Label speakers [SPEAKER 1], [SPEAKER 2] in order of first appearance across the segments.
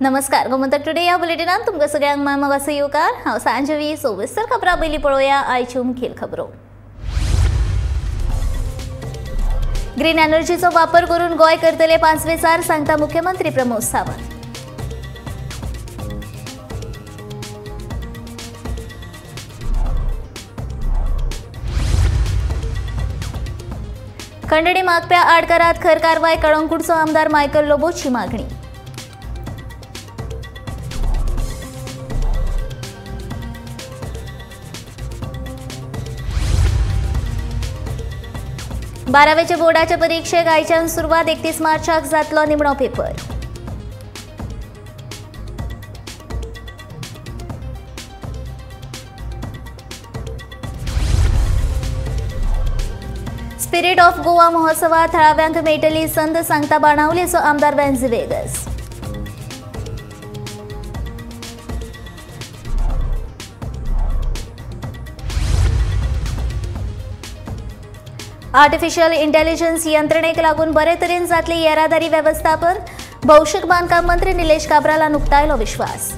[SPEAKER 1] नमस्कार गोमंतक टुडे या बुलेटिनात तुमकां सगळ्यांक मागासो येवकार। हांव सांजवी सविस्तर खबरां पयलीं पळोवया आयच्यो मुखेल खबरो। ग्रीन एनर्जीचो वापर करून गोंय करतले 5वे सार सांगता मुख्यमंत्री प्रमोद सावंत। खंडणी मागप्या आडकारात खर कारवाय कळंगूटचो आमदार मायकल लोबोची मागणी। बारावेचे बोर्डाचे परीक्षेक आयच्यान सुरवात 31 मार्चाक जातलो निमणो पेपर। स्पिरिट ऑफ गोवा महोत्सवात थळाव्यांक मेळटली संद सांगता बाणावलेचो आमदार वेन्झी वेगस। आर्टिफिशियल इंटेलिजन्स यंत्रणेक लागून बरे तरेन जातली येरादारी व्यवस्थापन भौशीक बांदकाम मंत्री निलेश काब्रालान उक्तायलो विश्वास।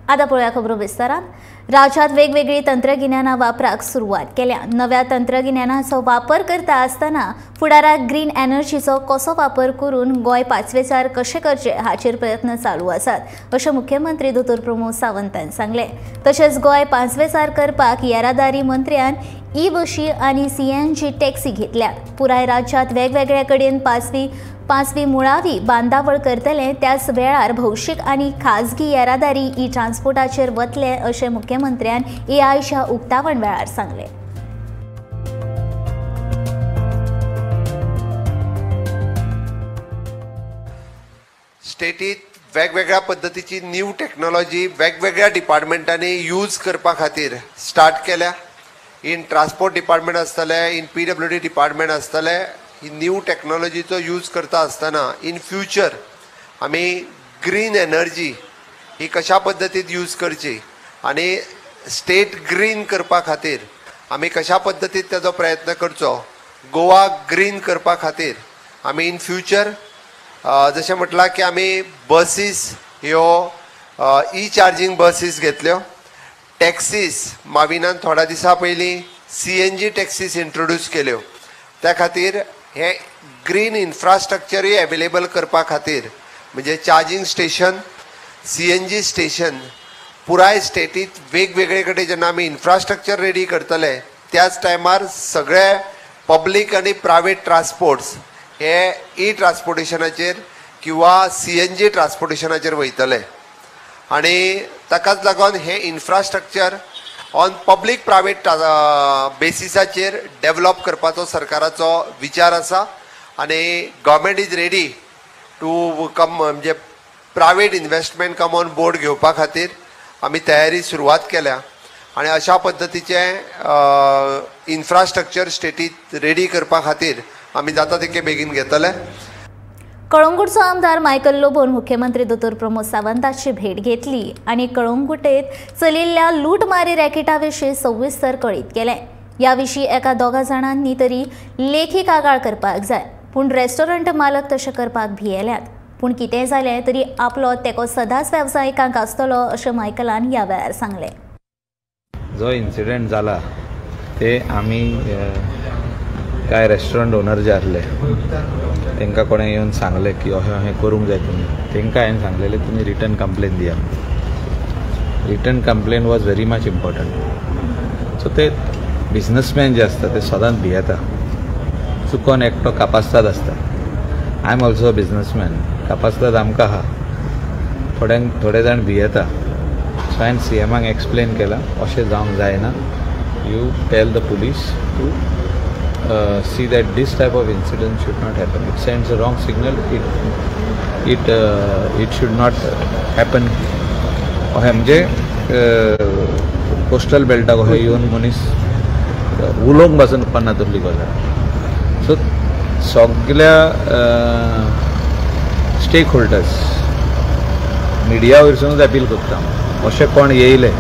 [SPEAKER 1] आता पळोवया खबरो विस्तारान। राज्यात वेगवेगळी तंत्रगिन्याना वापराक सुरवात केल्या। नव्या तंत्रगिन्यानाचो वापर करता आसतना फुडाराक ग्रीन एनर्जीचो कसो वापर करून गोंय 5वे सार कशें करचे हाचेर प्रयत्न चालू आसात अशें मुख्यमंत्री दोतोर प्रमोद सावंतान सांगले। तशेंच गोंय 5वे सार करपाक येरादारी मंत्र्यान ई बशी आनी CNG टॅक्सी घेतल्यात। पुराय राज्यात वेगवेगळ्या कडेन पांचवी मुळावी बांदावळ करतले त्याच वेळार भौशीक आनी खाजगी येरादारी ई ट्रान्सपोर्टाचेर वतले अशें मुख्यमंत्र्यान AIच्या उक्तावण वेळार सांगले।
[SPEAKER 2] स्टेटीत वेगवेगळ्या पद्धतीची न्यू टेक्नॉलॉजी वेगवेगळ्या डिपार्टमेंटांनी यूज करपा खातीर स्टार्ट केल्या। इन ट्रान्सपोर्ट डिपार्टमेंट आसतले, इन PWD डिपार्टमेंट आसतले, ही न्यू टेक्नॉलॉजीचो यूज करता आसतना इन फ्युचर आमी ग्रीन एनर्जी ही कशा पद्दतीन यूज करची आनी स्टेट ग्रीन करपा खातीर आमी कशा पद्दतीन तेजो प्रयत्न करचो, गोवा ग्रीन करपा खातीर आमी इन फ्युचर जशें म्हटलां की आमी बसीस ह्यो ई चार्जिंग बसीस घेतल्यो। टॅक्सीस माविनान थोड्या दिसा पयलीं CNG टॅक्सीस इंट्रोड्यूस केल्यो। त्या खातीर हे ग्रीन इन्फ्रास्ट्रक्चरूय अवेलेबल करपा खातीर म्हणजे चार्जिंग स्टेशन, CNG स्टेशन पुराय स्टेटीत वेगवेगळे कडेन जेन्ना आमी इन्फ्रास्ट्रक्चर रेडी करतले त्याच टायमार सगळे पब्लीक आनी प्रायवेट ट्रान्सपोर्ट्स हे ई ट्रान्सपोर्टेशनाचेर किंवा CNG ट्रान्सपोर्टेशनाचेर वयतले आनी ताकाच लागून हे इन्फ्रास्ट्रक्चर ऑन पब्लीक प्रायवेट बेसिसाचेर डेवलप करपाचो सरकाराचो विचार आसा आनी government is ready to come म्हणजे private investment come on board घेवपा खातीर आमी तयारी सुरवात केल्या आनी अशा पद्दतीचे इन्फ्रास्ट्रक्चर स्टेटीत रेडी करपा खातीर आमी जाता तितके बेगीन घेतले।
[SPEAKER 1] कळंगूटचो आमदार मायकल लोबोन मुख्यमंत्री दोतोर प्रमोद सावंताची भेट घेतली आनी कळंगुटेत चलिल्ल्या लूटमारी रॅकेटाविशीं सविस्तर कळीत केलें। ह्या विशीं एका दोगा जाणांनी तरी लेखी कागाळ करपाक जाय, पूण रेस्टॉरंट मालक तशें करपाक भियेल्यात। पूण कितेंय जालें तरी आपलो तेको सदांच वेवसायिकांक आसतलो अशें मायकलान ह्या वेळार सांगलें।
[SPEAKER 3] जो इन्सिडेंट जाला ते आमी काय रेस्टॉरंट ओनर जे आसले तांकां कोणें येवन सांगलें की अशें करूंक जाय तुमी, तांकां हांवें सांगलेलें तुमी रिटर्न कंप्लेन दिया। Return complain was very much important. So ते बिजनसमॅन जे आसता ते सदांच भियेता, चुकोन एकटो कापासतात आसता। I am also a businessman, कापासतात आमकां आहा, थोडे जाण भियेता। सो हांवें CMाक एक्सप्लेन केलां अशें जावंक जायना, you tell the police to see that this type of incident should not happen. It sends a wrong signal. It should not happen. म्हणजे कोस्टल बेल्टाक अशें येवन मनीस उलोवंक पासून उपकारना तसली गजाल। सो सगळ्या स्टेक होल्डर्स मिडिया वयरसूनच अपील करता, अशें कोण येयले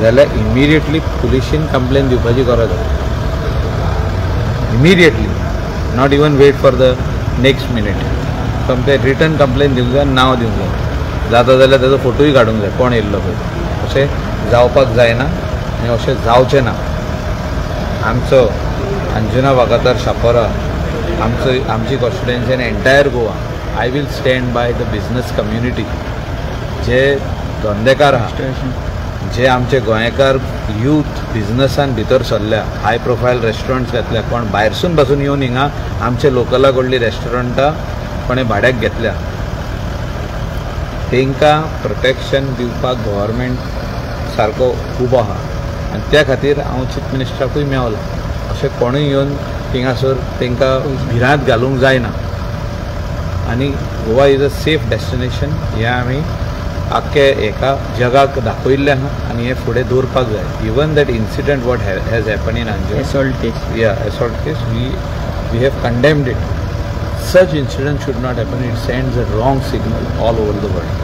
[SPEAKER 3] जाल्यार इमिडिएटली पुलिशेन कंप्लेन दिवपाची गरज आसा। Immediately not even wait for the next minute. Complain return complain दिवंक जाय, नांव दिवंक जाय, जाता जाल्यार तेजो फोटोय काडूंक जाय कोण येयल्लो पळय. अशें जावपाक जायना आनी अशें जावचें ना. आमचो अंजुना वागातार शापोरा, आमची कॉन्स्टिट्युएन्सी आनी entire Goa, I will stand by the business community. जे धंदेकार आहा, जे आमचे गोंयकार यूथ बिजनसान भितर सरल्या, हाय प्रोफायल रेस्टॉरंट्स घेतल्या, कोण भायरसून पासून येवन हिंगा आमचे लोकला कडली रेस्टॉरंटां कोणें भाड्याक घेतल्या, तांकां प्रोटेक्शन दिवपाक गव्हर्मेंट सारको उबो आहा. आनी त्या खातीर हांव चीफ मिनिस्टराकूय मेवलो, अशें कोणूय येवन थिंगासर तांकां भिरांत घालूंक जायना. आनी Goa is a safe destination हें आमी आख्खे एका जगाक दाखयल्लें आहा आनी हें फुडें दवरपाक जाय. Even that incident what has happen in Anjuna, assault case, we have condemned it. Such incidents should not happen. It sends a wrong signal all over the world.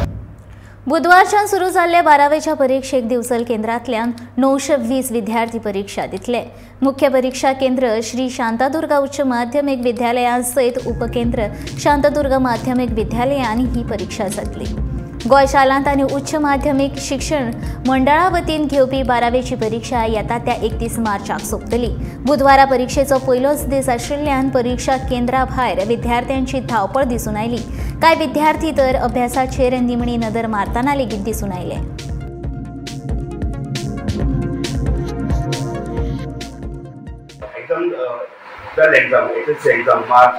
[SPEAKER 1] बुधवारच्यान सुरू जाल्ले 12वेच्या परीक्षेक दिवचल केंद्रांतल्यान 920 विद्यार्थी परीक्षा दितले. मुख्य परीक्षा केंद्र श्री शांतादुर्गा उच्च माध्यमिक विद्यालयां सयत उपकेंद्र शांतादुर्गा माध्यमिक विद्यालयान ही परीक्षा जातली. गोंय शालांत आनी उच्च माध्यमिक शिक्षण मंडळा वतीन घेवपी 12वेची परीक्षा येता त्या 31 मार्चाक सोंपतली. बुधवारा परीक्षेचो पयलोच दीस आशिल्ल्यान परीक्षा केंद्रा भायर विद्यार्थ्यांची धांवपळ दिसून आयली. कांय विद्यार्थी तर अभ्यासाचेर निमणी नदर मारतना लेगीत दिसून आयले.
[SPEAKER 4] exam March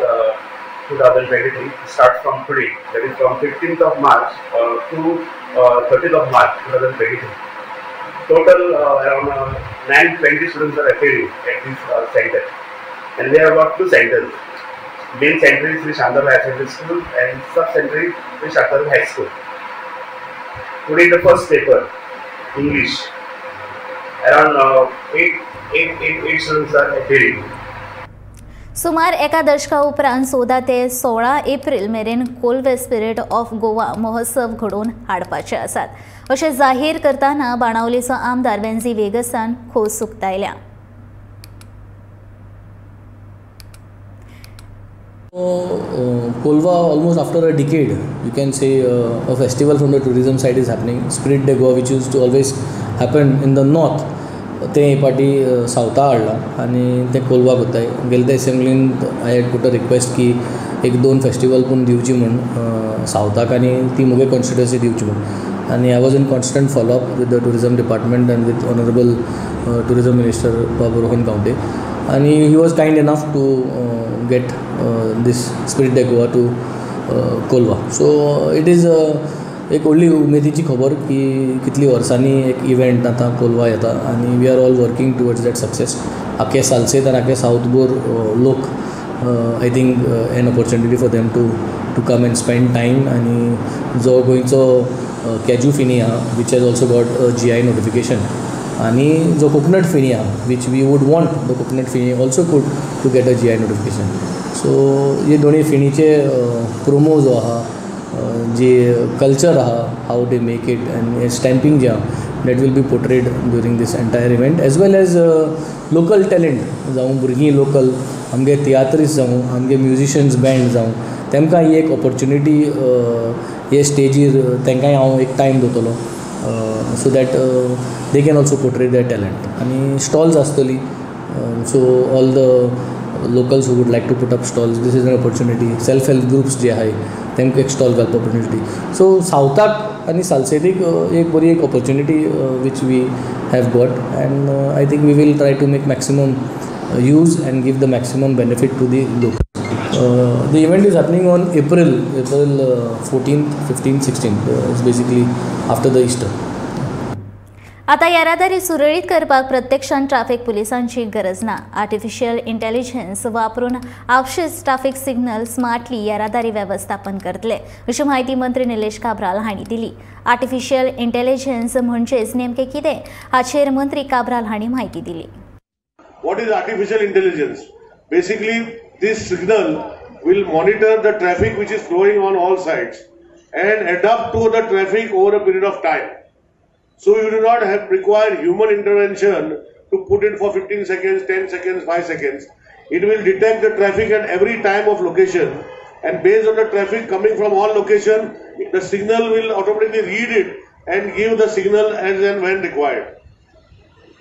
[SPEAKER 4] 2023 starts from today, that is from 15th of March to 30th of March 2023. Total around 920 students are appearing at this center, and we have got two centers. Main center is Sri Shantaram High Secondary School and sub-center is Sri Shantaram High School. Today the first paper, English, around 8 students are appearing.
[SPEAKER 1] सुमार एका दशका उपरांत 14 ते 16 April मेरेन कोल्वे spirit of Goa महोत्सव घडोवन हाडपाचे आसात, अशें जाहीर करतना बाणावलीचो आमदार वेन्झी वेगसान खोस उक्तायल्या.
[SPEAKER 5] Kolva, almost after a decade, you can say a festival from the tourism side is happening. Spirit Day Goa, which used to always happen in the north, ते पार्टी सावथा हाडला आनी ते कोलवा कोत्ताय. गेले ते असेंब्लीन I had put a request की 1-2 फेस्टिवल पूण दिवची म्हूण सावथाक आनी ती मुगे कॉन्स्टिट्युएन्सी दिवची म्हूण. आनी I was in constant followup with the tourism department and with honourable tourism minister Babu Rohan Khaunte, आनी he was kind enough to get this spirit day Goa to Colva. So it is एक व्हडली उमेदीची खबर की कितली वर्सांनी एक इव्हेंट आतां कोलवा येता आनी we are all working towards that success. आख्खे सालसेत आनी आख्खे सावथ गोर लोक I think an opportunity for them to come and spend time. आनी जो गोंयचो कॅजू फिनी आहा which has also got GI notification, आनी जो कोकोनट फिनी आहा which we would want the coconut feni also could to get a GI notification. So हे दोनी फिनीचे प्रोमो जो आहा, जे कल्चर आहा, how they make it and stamping जे आहा, that will be portrayed during this entire event, as well as local talent जावं भुरगीं लोकल, आमगे तियात्रिस्ट जावं, आमगे म्युजिशियन्स बँड जावं, तांकां ही एक ऑपॉर्च्युनिटी हे स्टेजीर तांकांय हांव एक टायम दितलो so that they can also portrait their talent. आनी स्टॉल्स आसतली, so all the locals who would like to put up stalls, this is an opportunity. Self-help groups जे आहाय तांकां एक स्टॉल घालप ऑपॉर्च्युनिटी. सो सावथाक आनी सालसेतीक एक बरी एक opportunity which we have got, and I think we will try to make maximum use and give the maximum benefit to the locals. The event is happening on April 14th, 15th, 16th. It's basically after the Easter.
[SPEAKER 1] आता येरादारी सुरळीत करपाक प्रत्यक्षान traffic पुलिसांची गरज ना. Artificial intelligence वापरून आपशीच traffic signal smartly येरादारी वेवस्थापन करतले, अशी माहिती मंत्री निलेश काब्राल हांणी दिली. आर्टिफिशियल इंटेलिजन्स म्हणजेच नेमके कितें हाचेर मंत्री काब्राल हांणी माहिती दिली.
[SPEAKER 6] What is artificial intelligence? Basically, this signal will monitor the traffic which is flowing on all sides and adapt to the traffic over a period of time. So you do not have require human intervention to put it for 15 seconds, 10 seconds, 5 seconds. it will detect the traffic at every time of location, and based on the traffic coming from all location, the signal will automatically read it and give the signal as and when required.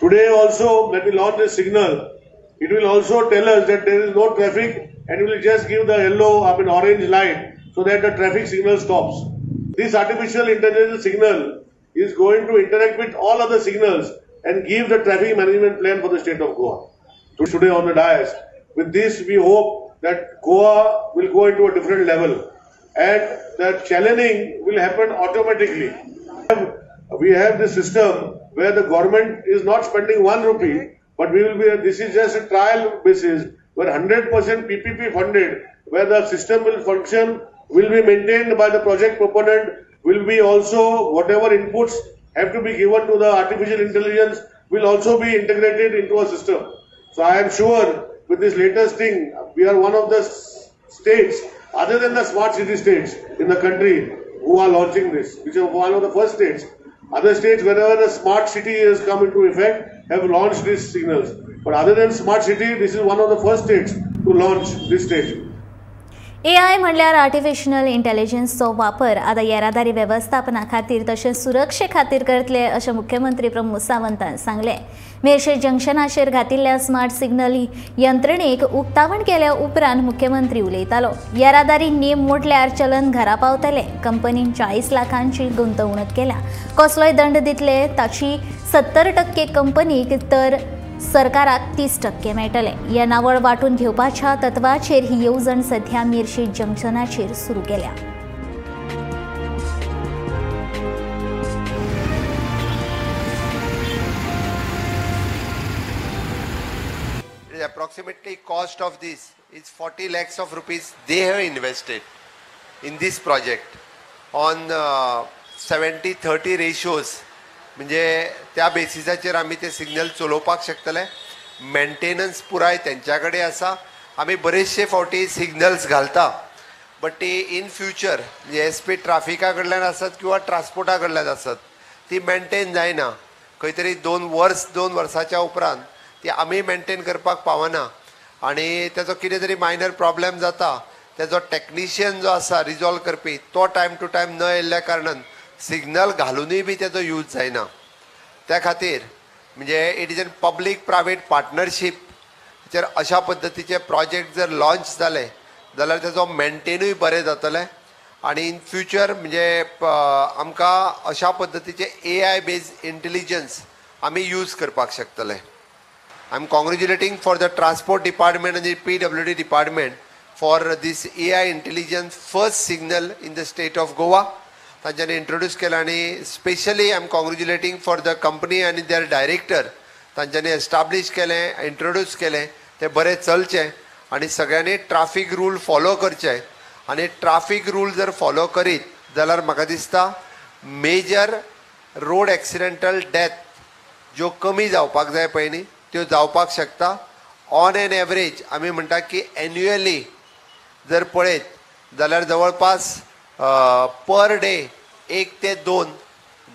[SPEAKER 6] Today also, when we launch this signal, it will also tell us that there is no traffic, and it will just give the yellow, orange light so that the traffic signal stops. This artificial intelligence signal is going to interact with all other signals and give the traffic management plan for the state of Goa. Today on the dais, with this we hope that Goa will go into a different level and the channeling will happen automatically. We have this system where the government is not spending 1 rupee, but this is just a trial basis where 100% PPP funded, where the system will function, will be maintained by the project proponent, will be also whatever inputs have to be given to the artificial intelligence will also be integrated into a system. So I am sure with this latest thing, we are one of the states, other than the smart city states in the country, who are launching this, which is one of the first states. Other states, wherever the smart city has come into effect, have launched these signals. But other than smart city, this is one of the first states to launch this stage.
[SPEAKER 1] AI म्हणल्यार artificial इंटेलिजन्सचो वापर आता येरादारी वेवस्थापना खातीर तशेंच सुरक्षे खातीर करतले अशें मुख्यमंत्री प्रमोद सावंतान सांगलें. मेर्शे जंक्शनाचेर घातिल्ल्या स्मार्ट सिग्नल यंत्रणेक उक्तावण केल्या उपरांत मुख्यमंत्री उलयतालो. येरादारी नेम मोडल्यार चलन घरा पावतले. कंपनीन 40 लाखांची गुंतवणूक केल्या. कसलोय दंड दितले ताची 70% कंपनीक तर सरकाराक 30% मेळटले. ह्या नावळ वांटून घेवपाच्या तत्वाचेर ही येवजण सध्या मेर्शे जंक्शनाचेर सुरू केल्या.
[SPEAKER 2] Approximately cost of this is 40 lakhs of rupees they have invested in this project on 70-30 ratios. म्हणजे त्या बेसिसाचेर आमी ते सिग्नल चलोवपाक शकतले. मेंटेनन्स पुराय त्यांच्याकडे आसा. आमी बरेचशे फावटी सिग्नल्स घालता, बट ती इन फ्युचर म्हणजे SP ट्राफिका कडल्यान आसत किंवा ट्रान्सपोर्टा कडल्यान आसत, ती मेंटेन जायना. खंय तरी 2 वर्साच्या उपरांत ती आमी मेंटेन करपाक पावना आनी तेजो कितें तरी मायनर प्रॉब्लेम जाता. तेजो टॅक्निशियन जो आसा रिजॉल्व करपी तो टायम टू टायम न येयल्ल्या कारणान सिग्नल घालूनय बी तेजो यूज जायना. त्या खातीर म्हणजे it is an public private partnership जर अशा पद्दतीचे प्रोजेक्ट जर लॉन्च जाले जाल्यार तेजो मेंटेनूय बरें जातलें आनी इन फ्युचर म्हणजे आमकां अशा पद्दतीचे AI बेस्ड इंटेलिजन्स आमी यूज करपाक शकतले. I am congratulating for the transport department आनी PWD department for this AI intelligence first signal in the state of Goa. तांच्यांनी इंट्रोड्यूस केला आनी specially I am congratulating for the company आनी their director. तांच्यांनी establish केलें, introduce केलें, ते बरें चलचें आनी सगळ्यांनी ट्राफीक रूल फॉलो करचे. आनी ट्राफीक रूल जर फॉलो करीत जाल्यार म्हाका दिसता मेजर रोड एक्सिडेंटल डेथ ज्यो कमी जावपाक जाय पळय न्ही त्यो जावपाक शकता. ऑन एन एवरेज आमी म्हणटा की एन्युअली जर पळयत जाल्यार जवळपास पर डे 1 ते 2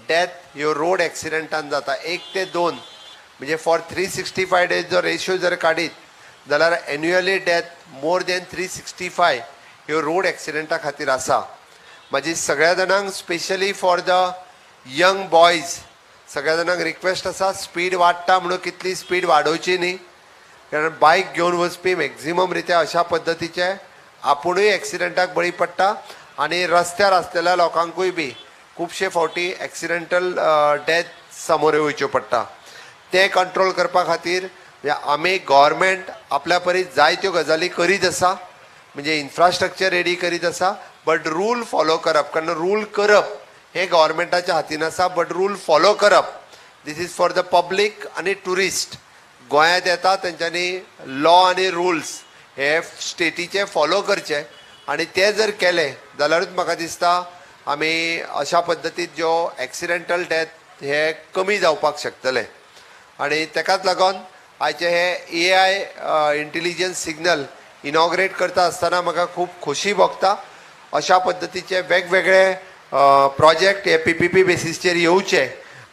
[SPEAKER 2] डेथ ह्यो रोड एक्सिडेंटान जाता. 1 ते 2 म्हणजे फॉर 365 डेज जो रेशियो जर काडीत जाल्यार एन्युअली डेथ मोर दॅन 365 ह्यो रोड एक्सिडेंटा खातीर आसा. म्हाजी सगळ्या जाणांक specially for the young boys सगळ्या जाणांक रिक्वेस्ट आसा, स्पीड वाडटा म्हणून कितली स्पीड वाडोवची न्ही. कारण बायक घेवन वचपी मॅक्झिमम रित्या अशा पद्दतीचे आपुणूय एक्सिडेंटाक बळी पडटा आनी रस्त्यार आसलेल्या लोकांकूय बी खुबशे फावटी एक्सिडेंटल डेथ समोर येवच्यो पडटा. ते कंट्रोल करपा खातीर आमी गव्हर्मेंट आपल्या परीस जायत्यो गजाली करीत आसा. म्हणजे इन्फ्रास्ट्रक्चर रेडी करीत आसा, बट रूल फॉलो करप, कारण रूल करप हे गव्हर्मेंटाच्या हातीन आसा, बट रूल फॉलो करप this is for the public आनी टुरिस्ट. गोंयांत येता तेंच्यांनी लॉ आनी रुल्स हे स्टेटीचे फॉलो करचे आनी ते जर केले जाल्यारूच म्हाका दिसता आमी अशा पद्दतीन ज्यो एक्सिडेंटल डेथ हे कमी जावपाक शकतले. आनी तेकाच लागून आयचे हे AI इंटेलिजन्स सिग्नल इनॉग्रेट करता आसतना म्हाका खूब खोशी भोगता. अशा पद्दतीचे वेगवेगळे प्रोजेक्ट हे PPP बेसिसचेर येवचे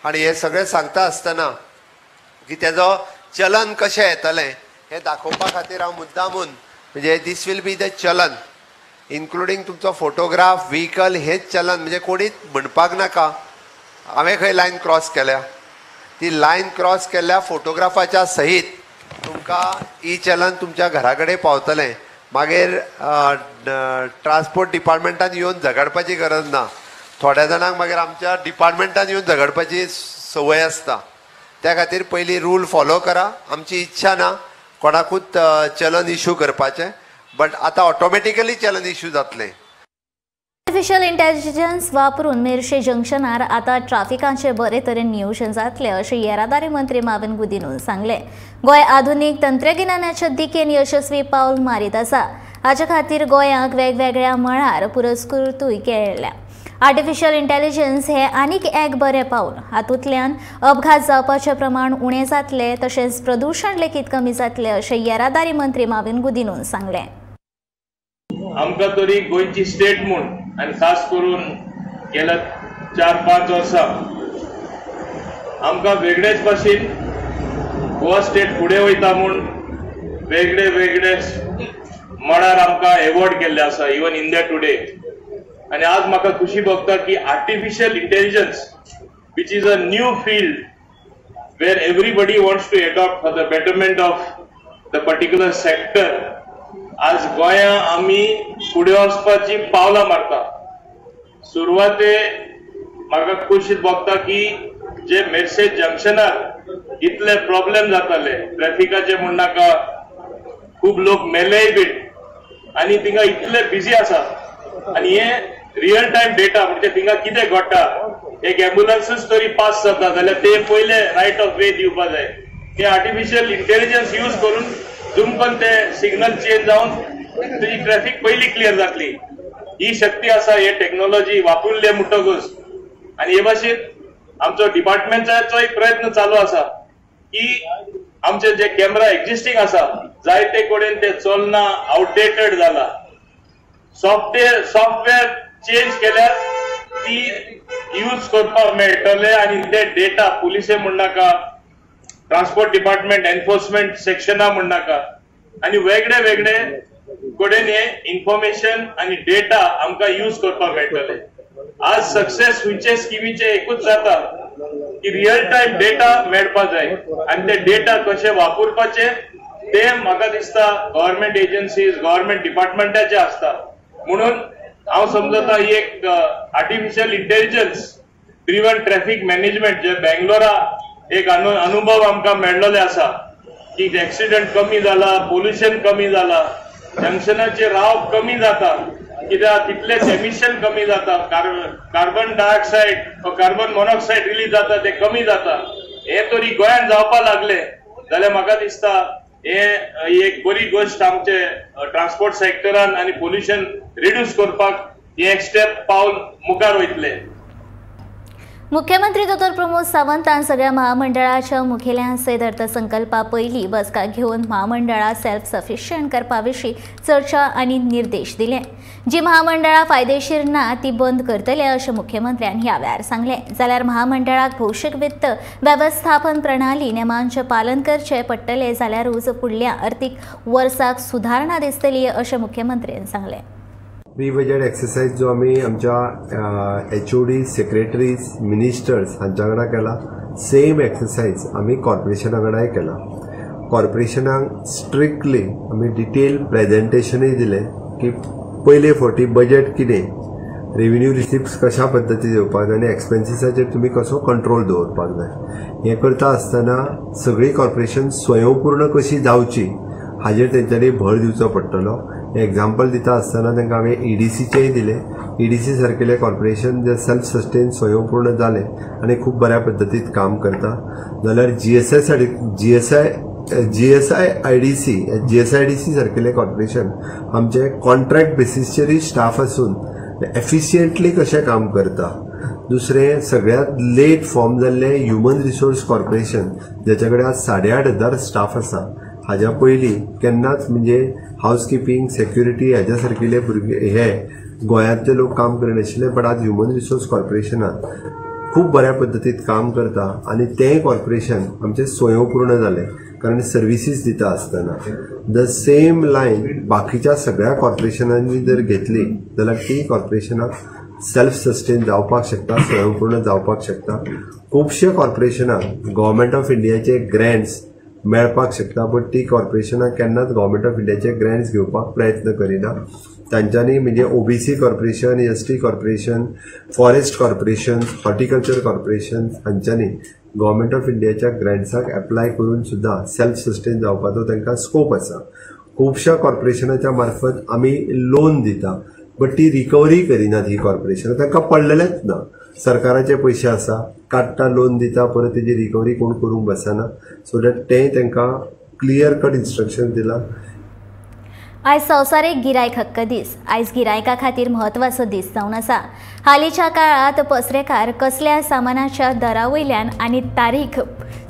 [SPEAKER 2] आनी हे सगळें सांगता आसतना की तेजो चलन कशें येतलें हे दाखोवपा खातीर हांव मुद्दामून म्हणजे दीस वील बी द चलन इन्क्लुडींग तुमचो फोटोग्राफ व्हेकल हेच चलन म्हणजे कोणीच म्हणपाक नाका हांवें खंय लायन क्रॉस केल्या ती लायन क्रॉस केल्ल्या फोटोग्राफाच्या सहीत तुमकां ई चलन तुमच्या घरा कडेन पावतलें मागीर ट्रान्सपोर्ट डिपार्टमेंटान येवन झगडपाची गरज ना थोड्या जाणांक मागीर आमच्या डिपार्टमेंटान येवन झगडपाची संवय आसता त्या खातीर पयलीं रूल फॉलो करा आमची इच्छा ना कोणाकूच चलन इश्यू करपाचें बट आतां ऑटोमॅटिकली चलन इश्यू जातलें
[SPEAKER 1] आर्टिफिशियल इंटेलिजन्स वापरून मेर्शे जंक्शनार आता ट्राफिकांचे बरे तरेन नियोजन जातले अशें येरादारी मंत्री माविन गुदिनून सांगले गोंय आधुनीक तंत्रगिन्यानाच्या दिकेन यशस्वी पावल मारीत आसा हाचे खातीर गोंयांक वेगवेगळ्या मळार पुरस्कृतूय केल्या आर्टिफिशियल इंटेलिजन्स हे आनीक एक बरें पावल हातूंतल्यान अपघात जावपाचें प्रमाण उणें जातलें तशेंच प्रदूषण लेगीत कमी जातलें अशें येरादारी मंत्री माविन गुदिनून सांगलें
[SPEAKER 7] आमकां तरी गोंयची स्टेट म्हूण आनी खास करून गेल्या 4-5 वर्सां आमकां वेगळेच भाशेन गोवा स्टेट फुडें वयता म्हूण वेगळे वेगळे मळार आमकां एवॉर्ड केल्ले आसा इवन इंडिया टुडे आनी आज म्हाका खुशी भोगता की artificial intelligence which is a new field where everybody wants to adopt for the betterment of the particular sector आज गोंया आमी फुडें वचपाची पावलां मारता सुरवाते म्हाका खुशी भोगता की जे मेर्शे जंक्शनार इतले प्रॉब्लेम जाताले ट्रॅफिकाचे म्हण नाका खूब लोक मेलेय बीन आनी थिंगा इतले बिजी आसा आनी हे रियल टायम डेटा म्हणजे थिंगा कितें घडटा एक एम्ब्युलन्सूच तरी पास जाता जाल्यार ते पयले रायट ऑफ वे दिवपा जाय ते आर्टिफिशियल इंटेलिजन्स यूज करून जुमकन ते सिग्नल चेंज जावन तुजी ट्रॅफिक पयली क्लियर जातली ही शक्ती आसा हे टेक्नॉलॉजी वापरले म्हणटकूच आनी हे भाशेन आमचो डिपार्टमेंटाचोय प्रयत्न चालू आसा की आमचे जे कॅमेरा एक्झिस्टिंग आसा जायते कडेन ते चलना आउटडेटेड जाला सॉफ्टवेअर चेंज केल्यार ती यूज करपाक मेळटले आनी ते डेटा पुलिसे म्हण नाका ट्रान्सपोर्ट डिपार्टमेंट एनफोर्समेंट सेक्शना म्हण नाका आनी वेगळे वेगळे कडेन हे इन्फॉर्मेशन आनी डेटा आमकां यूज करपाक मेळटले आज सक्सेस हुंचे स्किमीचे एकूच जाता की रियल टायम डेटा मेळपा जाय आनी ते डेटा कशे वापरपाचे ते म्हाका दिसता गव्हर्नमेंट एजन्सीज गव्हर्नमेंट डिपार्टमेंटाचे आसता म्हणून हांव समजता ही एक artificial intelligence driven traffic management जे बेंगलोरा एक अनुभव आमकां मेळ्ळले आसा की एक्सिडेंट कमी जाला पोल्युशन कमी जाला जंक्शनाचे राव कमी जाता कित्याक तितलेच एमिशन कमी जाता carbon dioxide carbon monoxide release जाता ते कमी जाता हे तरी गोंयांत जावपा लागले जाल्यार म्हाका दिसता हे एक बरी गोष्ट आमचे ट्रान्सपोर्ट सेक्टरान आनी पोल्युशन रिड्यूस करपाक हे एक स्टेप पावल मुखार वयतले
[SPEAKER 1] मुख्यमंत्री डॉ प्रमोद सावंतान सगळ्या महामंडळाच्या मुखेल्यांक सयत अर्थसंकल्पा पयली बसका घेवन महामंडळा सेल्फ सफिशियंट करपा विशीं चर्चा आनी निर्देश दिले जी महामंडळा फायदेशीर ना ती बंद करतले अशें मुख्यमंत्र्यान ह्या वेळार सांगले जाल्यार महामंडळाक भौशीक वित्त वेवस्थापन प्रणाली नेमांचें पालन करचें पडटलें जाल्यारूच फुडल्या अर्थीक वर्साक सुधारणा दिसतली अशें मुख्यमंत्र्यान सांगलें
[SPEAKER 2] प्री बजेट एक्सरसाइज जो आम्ही आमच्या HOD सेक्रेटरीज मिनिस्टर्स हांच्या वांगडा केला सेम एक्सरसाइज आम्ही कॉर्पोरेशना वांगडाय केला कॉर्पोरेशनाक स्ट्रिक्टली आम्ही डिटेल प्रेजेंटेशनय दिले की पयले फावटी बजेट कितें रेव्हेन्यू रिसिप्ट्स कशा पद्दतीन येवपाक जाय आनी एक्सपेन्सिसाचेर तुमी कसो कंट्रोल दवरपाक जाय हें करता आसतना सगळी कॉर्पोरेशन स्वयंपूर्ण कशी जावची हाजेर तेंच्यांनी भर दिवचो पडटलो एग्जाम्पल दिता आसतना तांकां हांवें EDCचेय दिले EDC सारकेले कॉर्पोरेशन जे सेल्फ सस्टेन स्वयंपूर्ण जाले आनी खूब बऱ्या पद्दतीन काम करता जाल्यार GSIDC सारकेले कॉर्पोरेशन आमचे कॉन्ट्रॅक्ट बेसिसचेरय स्टाफ आसून एफिशियंटली कशें काम करता दुसरें सगळ्यात लेट फॉर्म जाल्ले ह्युमन रिसोर्स कॉर्पोरेशन जेच्या कडेन आज 8,500 स्टाफ आसा हाज्या पयलीं केन्नाच म्हणजे हाऊसकीपिंग सेक्युरिटी हाज्या सारकिले भुरगे हे गोंयांतले लोक काम करिनाशिल्ले बट आज ह्युमन रिसोर्स कॉर्पोरेशनात खूब बऱ्या पद्दतीन काम करता आनी तें कॉर्पोरेशन आमचें स्वयंपूर्ण जालें कारण सर्विसीस दिता आसतना द सेम लायन बाकीच्या सगळ्या कॉर्पोरेशनांनी जर घेतली जाल्यार ती कॉर्पोरेशनां सेल्फ सस्टेन जावपाक शकता, स्वयंपूर्ण जावपाक शकता. खुबशे कॉर्पोरेशनांक गव्हर्मेंट ऑफ इंडियाचे ग्रँट्स मेळपाक शकता, बट ती कॉर्पोरेशनां केन्नाच गव्हर्मेंट ऑफ इंडियाचे ग्रँट्स घेवपाक प्रयत्न करिना. तांच्यांनी म्हणजे OBC corporation, ST corporation, forest corporation, horticulture corporation हांच्यांनी गव्हर्मेंट ऑफ इंडियाच्या ग्रँट्साक एप्लाय करून सुद्धा सेल्फ सस्टेन जावपाचो तांकां स्कोप आसा. खुबश्या कॉर्पोरेशनाच्या मार्फत आमी लोन दिता, बट ती रिकवरी करिनात ही कॉर्पोरेशनां, तांकां पडलेलेच ना. सरकाराचे पयशे आसा, काडटा लोन दिता, परत तेजी रिकवरी कोण करूंक बसना. सो दॅट तें तांकां क्लियर कट इन्स्ट्रक्शन दिला.
[SPEAKER 1] आयज संवसारीक गिरायक हक्क दीस. आयज गिरायका खातीर म्हत्वाचो दीस जावन आसा. हालींच्या काळात पसरेकार कसल्या सामानाच्या दरा वयल्यान आनी तारीख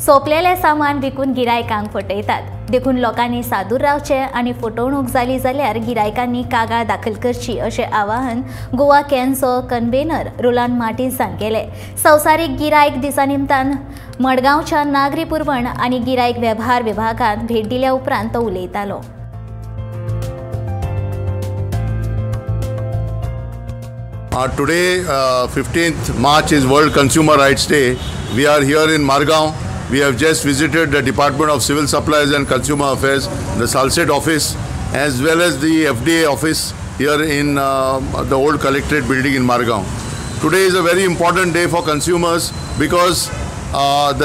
[SPEAKER 1] सोंपलेलें सामान विकून गिरायकांक फटयतात. देखून लोकांनी सादूर रावचें आनी फटवणूक जाली जाल्यार गिरायकांनी कागाळ दाखल करची अशें आवाहन गोवा कॅनचो कन्व्हेनर रोलांड मार्टिन्सान केलें. संवसारीक गिरायक दिसा निमतान मडगांवच्या नागरी पुरवण आनी गिरायक वेव्हार विभागांत भेट दिल्या उपरांत तो उलयतालो.
[SPEAKER 8] Today, 15th March is World Consumer Rights Day. We are here in Margaon. We have just visited the Department of Civil Supplies and Consumer Affairs, the Salset office, as well as the FDA office here in the old collectorate building in Margaon. Today is a very important day for consumers because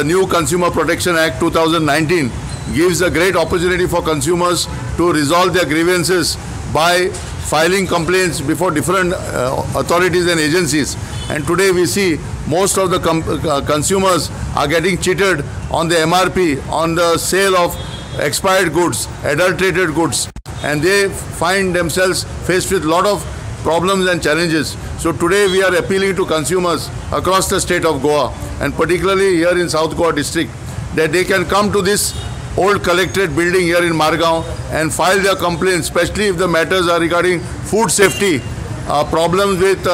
[SPEAKER 8] the new Consumer Protection Act 2019 gives a great opportunity for consumers to resolve their grievances by filing complaints before different authorities and agencies. And today we see most of the consumers are getting cheated on the MRP, on the sale of expired goods, adulterated goods, and they find themselves faced with a lot of problems and challenges. So today we are appealing to consumers across the state of Goa, and particularly here in South Goa district, that they can come to this old collectorate building here in Margaon and file their complaints, especially if the matters are regarding food safety, problems with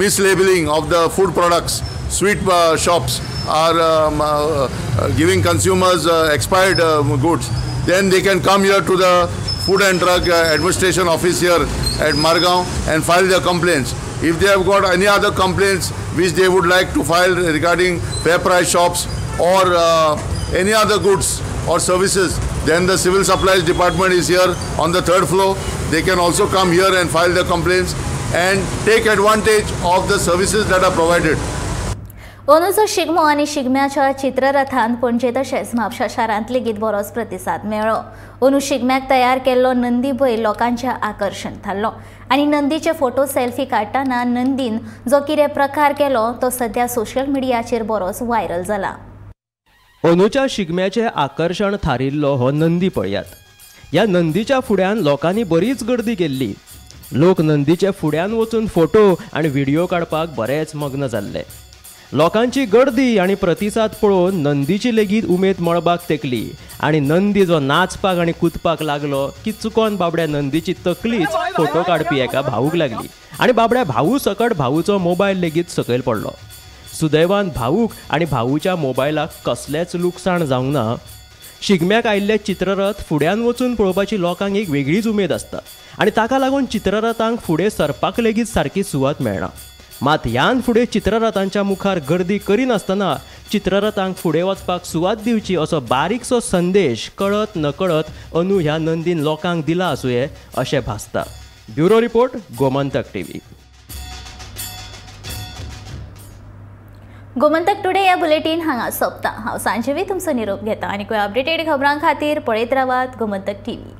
[SPEAKER 8] mislabeling of the food products. Sweet shops are giving consumers expired goods. Then they can come here to the Food and Drug Administration office here at Margaon and file their complaints. If they have got any other complaints which they would like to file regarding fair price shops or any other goods or services, then the Civil Supplies Department is here on the 3rd floor. They can also come here and file their complaints and take advantage of the services that are provided.
[SPEAKER 1] अंदूचो Shigmo आनी शिगम्याच्या चित्ररथांत पणजे तशेंच म्हापशा शारांत लेगीत बरोच प्रतिसाद मेळ्ळो. अंदू शिगम्याक तयार केल्लो नंदी बैल लोकांचें आकर्शण थारलो आनी नंदीचे फोटो सेल्फी काडटना नंदीन जो कितें प्रकार केलो तो सध्या सोशल मिडियाचेर बरोच व्हायरल जाला.
[SPEAKER 9] अंदूच्या शिगम्याचे आकर्शण थारिल्लो हो नंदी पळयात. ह्या नंदीच्या फुड्यान लोकांनी बरीच गर्दी केल्ली. लोक नंदीचे फुड्यान वचून फोटो आनी व्हिडिओ काडपाक बरेच मग्न जाल्ले. लोकांची गर्दी आनी प्रतिसाद पळोवन नंदीची लेगीत उमेद मळबाक तेकली आनी नंदी जो नाचपाक आनी कुदपाक लागलो की चुकोन बाबड्या नंदीची तकलीच फोटो काडपी एका भाऊक लागली आनी बाबड्या भाऊ सकट भाऊचो मोबायल लेगीत सकयल पडलो. सुदैवान भाऊक आनी भाऊच्या मोबायलाक कसलेच लुकसाण जावंक ना. शिगम्याक आयिल्ले चित्ररथ फुड्यान वचून पळोवपाची लोकांक एक वेगळीच उमेद आसता आनी ताका लागून चित्ररथांक फुडें सरपाक लेगीत सारकी सुवात मेळना. मात ह्यान फुडें चित्ररथांच्या मुखार गर्दी करिनासतना चित्ररथांक फुडें वचपाक सुवात दिवची असो बारीकसो संदेश कळत नकळत अंदू ह्या नंदीन लोकांक दिला आसूये अशें भासता. Bureau report, Gomantak TV.
[SPEAKER 1] Gomantak today ह्या बुलेटीन हांगा सोंपता. हांव सांजवी तुमचो निरोप घेता आनी खंय अपडेटेड खबरां खातीर पळयत रावात गोमंतक टीव्ही.